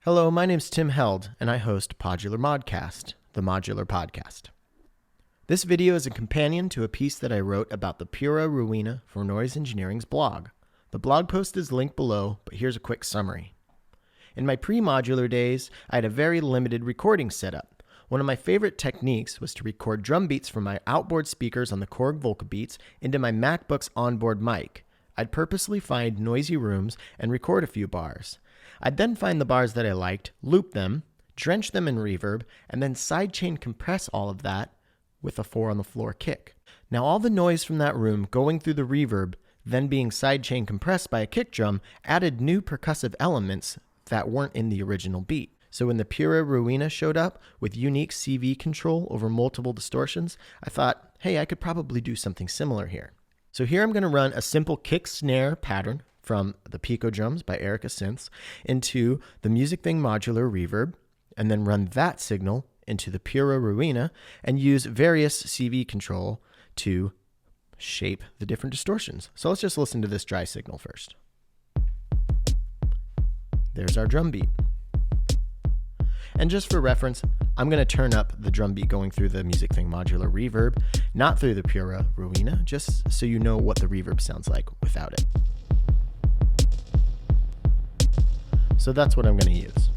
Hello, my name's Tim Held, and I host Podular Modcast, the modular podcast. This video is a companion to a piece that I wrote about the Pura Ruina for Noise Engineering's blog. The blog post is linked below, but here's a quick summary. In my pre-modular days, I had a very limited recording setup. One of my favorite techniques was to record drum beats from my outboard speakers on the Korg Volcabeats into my MacBook's onboard mic. I'd purposely find noisy rooms and record a few bars. I'd then find the bars that I liked, loop them, drench them in reverb, and then sidechain compress all of that with a 4-on-the-floor kick. Now all the noise from that room going through the reverb, then being sidechain compressed by a kick drum, added new percussive elements that weren't in the original beat. So when the Pura Ruina showed up with unique CV control over multiple distortions, I thought, hey, I could probably do something similar here. So here I'm going to run a simple kick snare pattern from the Pico Drums by Erica Synths into the Music Thing modular reverb, and then run that signal into the Pura Ruina and use various CV control to shape the different distortions. So let's just listen to this dry signal first. There's our drum beat. And just for reference, I'm going to turn up the drum beat going through the Music Thing modular reverb, not through the Pura Ruina, just so you know what the reverb sounds like without it. So that's what I'm going to use.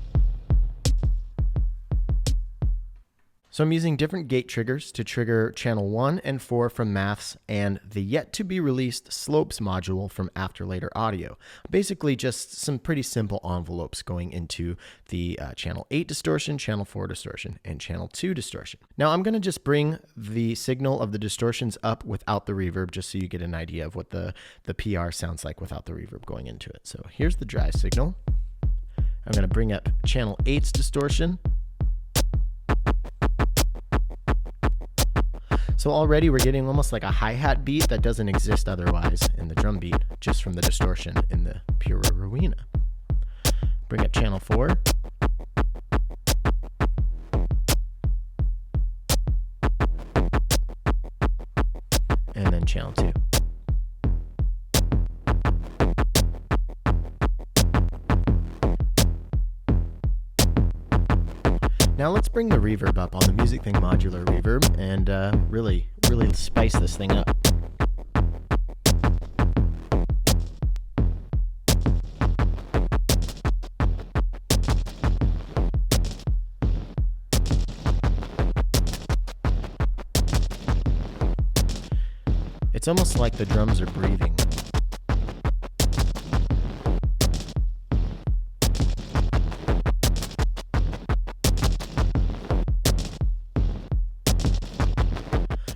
So I'm using different gate triggers to trigger channel 1 and 4 from Maths and the yet-to-be-released Slopes module from After Later Audio. Basically just some pretty simple envelopes going into the channel 8 distortion, channel 4 distortion, and channel 2 distortion. Now I'm going to just bring the signal of the distortions up without the reverb just so you get an idea of what the PR sounds like without the reverb going into it. So here's the dry signal. I'm going to bring up channel 8's distortion. So already we're getting almost like a hi-hat beat that doesn't exist otherwise in the drum beat, just from the distortion in the Pura Ruina. Bring up channel 4. And then channel 2. Now let's bring the reverb up on the Music Thing modular reverb and really spice this thing up. It's almost like the drums are breathing.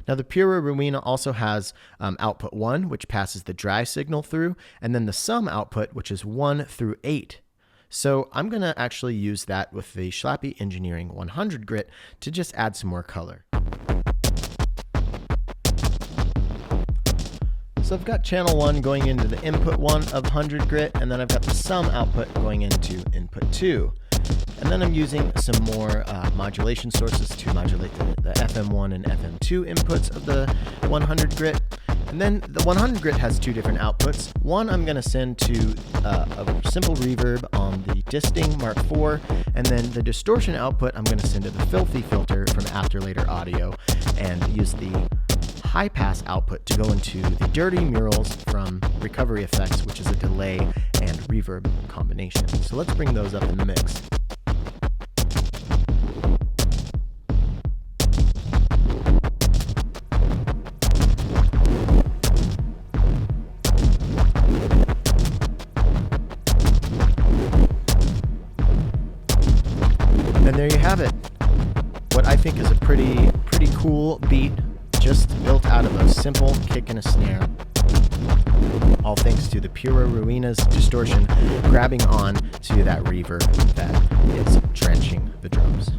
Now the Pura Ruina also has output 1, which passes the dry signal through, and then the sum output, which is 1 through 8. So I'm going to actually use that with the Schlappy Engineering 100 grit to just add some more color. So I've got channel 1 going into the input 1 of 100 grit, and then I've got the sum output going into input 2. And then I'm using some more modulation sources to modulate the FM1 and FM2 inputs of the 100 grit. And then the 100 grit has two different outputs. One I'm going to send to a simple reverb on the Disting Mark IV, and then the distortion output I'm going to send to the Filthy filter from After Later Audio and use the high pass output to go into the Dirty Murals from Recovery Effects, which is a delay and reverb combination. So let's bring those up in the mix. And there you have it. What I think is a pretty cool beat, just built out of a simple kick and a snare. All thanks to the Pura Ruina's distortion grabbing on to that reverb that is drenching the drums.